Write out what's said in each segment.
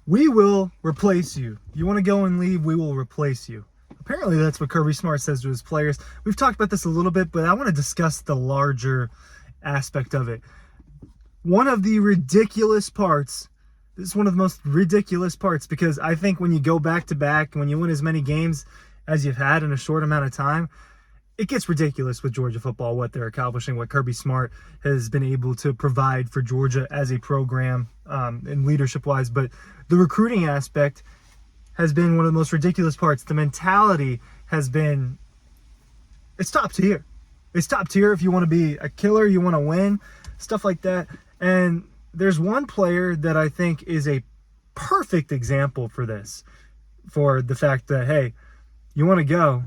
We will replace you. You want to go and leave, we will replace you. Apparently that's what Kirby Smart says to his players. We've talked about this a little bit, but I want to discuss the larger aspect of it. One of the ridiculous parts, this is one of the most ridiculous parts, because I think when you go back to back, when you win as many games as you've had in a short amount of time, it gets ridiculous with Georgia football, what they're accomplishing, what Kirby Smart has been able to provide for Georgia as a program and leadership-wise. But the recruiting aspect has been one of the most ridiculous parts. The mentality has been, it's top tier. It's top tier if you want to be a killer, you want to win, stuff like that. And there's one player that I think is a perfect example for this, for the fact that, hey, you want to go,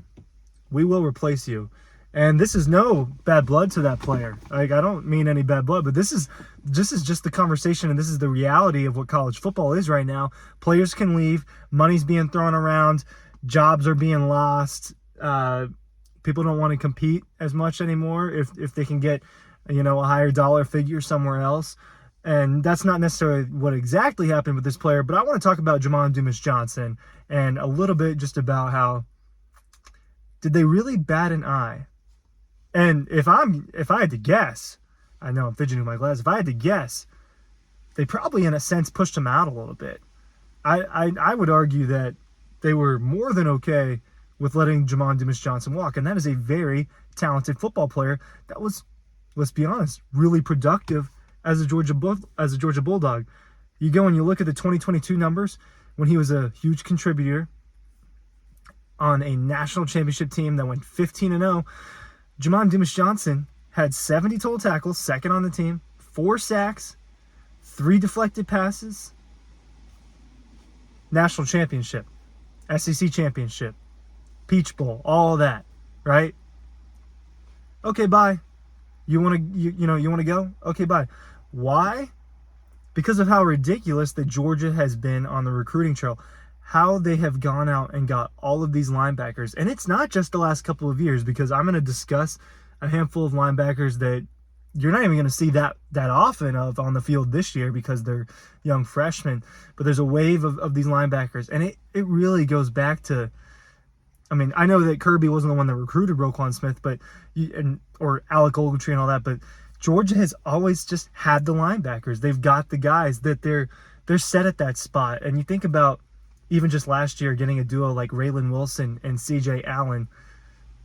we will replace you. And this is no bad blood to that player. Like, I don't mean any bad blood, but this is just the conversation, and this is the reality of what college football is right now. Players can leave, money's being thrown around, jobs are being lost. People don't want to compete as much anymore if they can get, a higher dollar figure somewhere else. And that's not necessarily what exactly happened with this player, but I want to talk about Jamon Dumis-Johnson and a little bit just about how, did they really bat an eye? And if I had to guess, I know I'm fidgeting with my glasses, if I had to guess, they probably in a sense pushed him out a little bit. I would argue that they were more than okay with letting Jamon Dumis-Johnson walk, and that is a very talented football player that was, let's be honest, really productive as a Georgia Bulldog. You go and you look at the 2022 numbers when he was a huge contributor on a national championship team that went 15-0. Jamon Dumis-Johnson had 70 total tackles, second on the team, 4 sacks, 3 deflected passes, national championship, SEC championship, Peach Bowl, all that, right? Okay, bye. You want to go? Okay, bye. Why? Because of how ridiculous that Georgia has been on the recruiting trail. How they have gone out and got all of these linebackers. And it's not just the last couple of years, because I'm going to discuss a handful of linebackers that you're not even going to see that often of on the field this year because they're young freshmen. But there's a wave of these linebackers. And it really goes back to, I mean, I know that Kirby wasn't the one that recruited Roquan Smith, or Alec Ogletree and all that, but Georgia has always just had the linebackers. They've got the guys that they're set at that spot. And you think about, even just last year, getting a duo like Raylan Wilson and CJ Allen,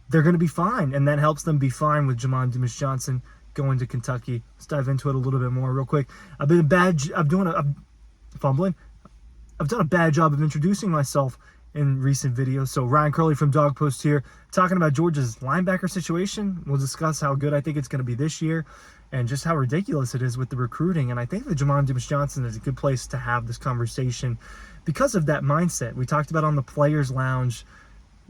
they're going to be fine. And that helps them be fine with Jamon Dumis-Johnson going to Kentucky. Let's dive into it a little bit more real quick. I've done a bad job of introducing myself in recent videos. So Ryan Curley from Dawg Post here, talking about Georgia's linebacker situation. We'll discuss how good I think it's going to be this year and just how ridiculous it is with the recruiting. And I think that Jamon Dumis-Johnson is a good place to have this conversation because of that mindset. We talked about on the Players Lounge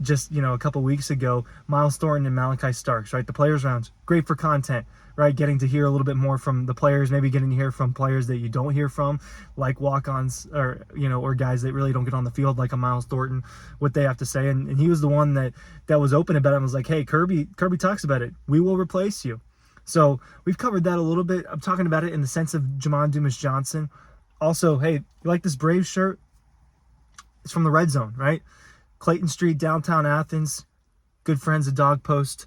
just, a couple weeks ago, Miles Thornton and Malachi Starks, right? The Players Lounge, great for content, right? Getting to hear a little bit more from the players, maybe getting to hear from players that you don't hear from, like walk-ons or guys that really don't get on the field, like a Miles Thornton, what they have to say. And he was the one that was open about it and was like, hey, Kirby talks about it. We will replace you. So we've covered that a little bit. I'm talking about it in the sense of Jamon Dumis-Johnson. Also, hey, you like this Braves shirt? It's from the Red Zone, right? Clayton Street, downtown Athens. Good friends of Dawg Post.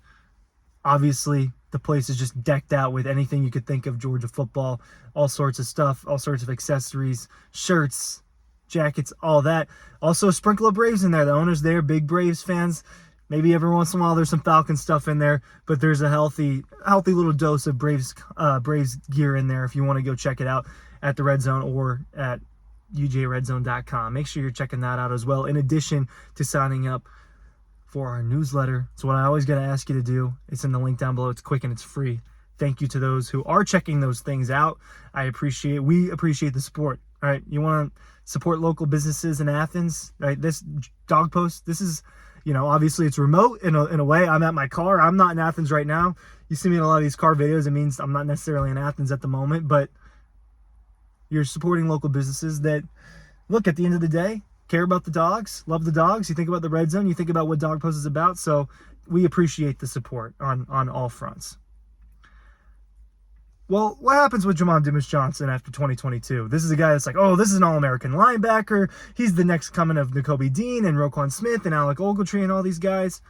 Obviously, the place is just decked out with anything you could think of Georgia football. All sorts of stuff, all sorts of accessories, shirts, jackets, all that. Also, a sprinkle of Braves in there. The owner's there, big Braves fans. Maybe every once in a while there's some Falcon stuff in there, but there's a healthy little dose of Braves gear in there if you want to go check it out at the Red Zone or at UGARedZone.com. Make sure you're checking that out as well, in addition to signing up for our newsletter. It's what I always got to ask you to do. It's in the link down below. It's quick and it's free. Thank you to those who are checking those things out. We appreciate the support. All right, you want to support local businesses in Athens, right? This Dawg Post, this is, obviously it's remote in a way. I'm at my car. I'm not in Athens right now. You see me in a lot of these car videos. It means I'm not necessarily in Athens at the moment, but you're supporting local businesses that, look, at the end of the day, care about the dogs, love the dogs. You think about the Red Zone, you think about what Dawg Post is about. So we appreciate the support on all fronts. Well, what happens with Jamon Dumis-Johnson after 2022? This is a guy that's like, oh, this is an All-American linebacker. He's the next coming of Nakobe Dean and Roquan Smith and Alec Ogletree and all these guys.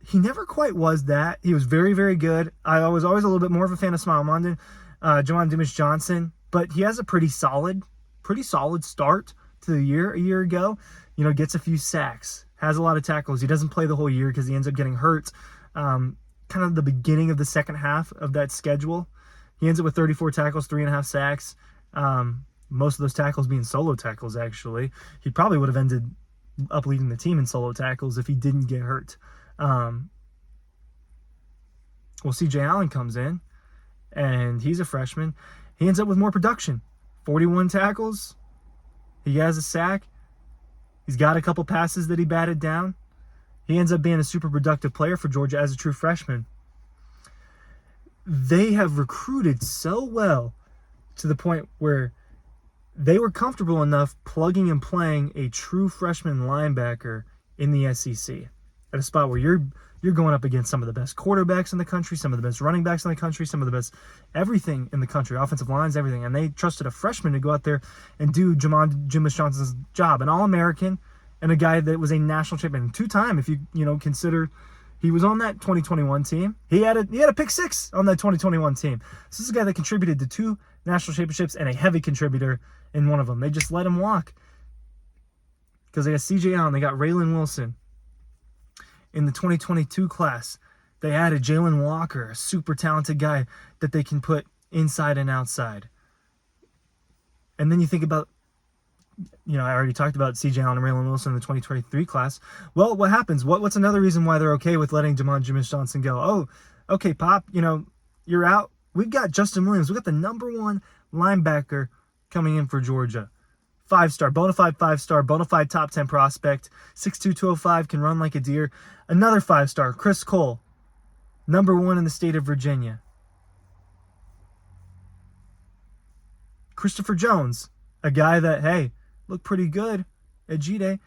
He never quite was that. He was very, very good. I was always a little bit more of a fan of Smile London, Jamon Dumis-Johnson, but he has a pretty solid start to the year a year ago. You know, gets a few sacks, has a lot of tackles. He doesn't play the whole year because he ends up getting hurt. Kind of the beginning of the second half of that schedule. He ends up with 34 tackles, 3.5 sacks. Most of those tackles being solo tackles, actually. He probably would have ended up leading the team in solo tackles if he didn't get hurt. Well, CJ Allen comes in, and he's a freshman. He ends up with more production. 41 tackles. He has a sack. He's got a couple passes that he batted down. He ends up being a super productive player for Georgia as a true freshman. They have recruited so well to the point where they were comfortable enough plugging and playing a true freshman linebacker in the SEC at a spot where you're going up against some of the best quarterbacks in the country, some of the best running backs in the country, some of the best everything in the country, offensive lines, everything. And they trusted a freshman to go out there and do Jamon Dumis-Johnson's job, an All-American and a guy that was a national champion 2-time, if you consider. He was on that 2021 team. He had a pick 6 on that 2021 team. So this is a guy that contributed to 2 national championships and a heavy contributor in one of them. They just let him walk because they got CJ Allen, they got Raylan Wilson. In the 2022 class, they added Jalen Walker, a super talented guy that they can put inside and outside. And then you think about, I already talked about CJ Allen and Raylan Wilson in the 2023 class. Well, what happens? What's another reason why they're okay with letting Jamon Dumis-Johnson go? Oh, okay, Pop, you're out. We've got Justin Williams. We've got the #1 linebacker coming in for Georgia. 5-star, bona fide 5-star, bona fide top 10 prospect. 6'2", 205, can run like a deer. Another 5-star, Chris Cole, #1 in the state of Virginia. Christopher Jones, a guy that, hey, looked pretty good at G-Day.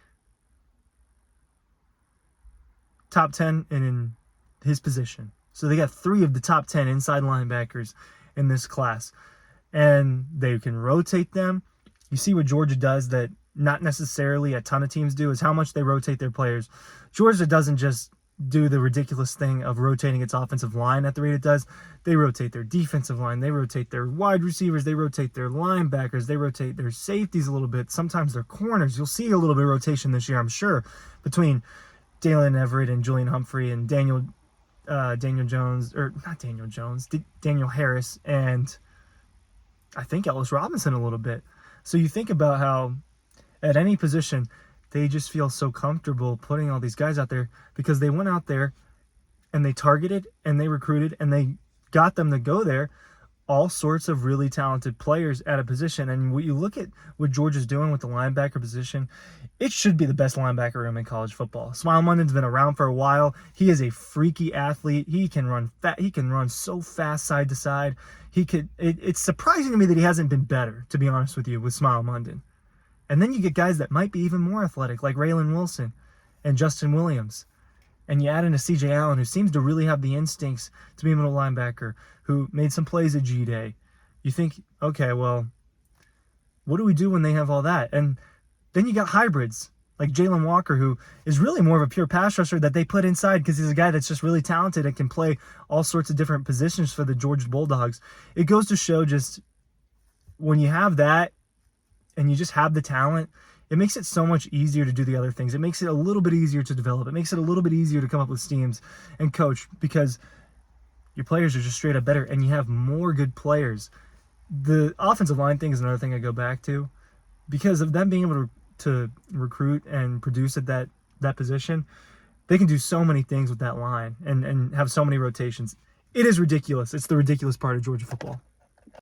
Top 10 in his position. So they got 3 of the top 10 inside linebackers in this class. And they can rotate them. You see what Georgia does that not necessarily a ton of teams do, is how much they rotate their players. Georgia doesn't just do the ridiculous thing of rotating its offensive line at the rate it does. They rotate their defensive line. They rotate their wide receivers. They rotate their linebackers. They rotate their safeties a little bit. Sometimes their corners. You'll see a little bit of rotation this year, I'm sure, between Dalen Everett and Julian Humphrey and Daniel Harris and I think Ellis Robinson a little bit. So you think about how at any position they just feel so comfortable putting all these guys out there because they went out there and they targeted and they recruited and they got them to go there, all sorts of really talented players at a position. And when you look at what Georgia's doing with the linebacker position, it should be the best linebacker room in college football. Smile Munden's been around for a while. He is a freaky athlete. He can run He can run so fast side to side. It's surprising to me that he hasn't been better, to be honest with you, with Smile Munden. And then you get guys that might be even more athletic, like Raylan Wilson and Justin Williams. And you add in a CJ Allen, who seems to really have the instincts to be a middle linebacker, who made some plays at G-Day. You think, okay, well, what do we do when they have all that? And then you got hybrids, like Jalen Walker, who is really more of a pure pass rusher that they put inside because he's a guy that's just really talented and can play all sorts of different positions for the Georgia Bulldogs. It goes to show just when you have that and you just have the talent, it makes it so much easier to do the other things. It makes it a little bit easier to develop. It makes it a little bit easier to come up with schemes and coach because your players are just straight up better and you have more good players. The offensive line thing is another thing I go back to because of them being able to recruit and produce at that position. They can do so many things with that line and have so many rotations. It is ridiculous. It's the ridiculous part of Georgia football.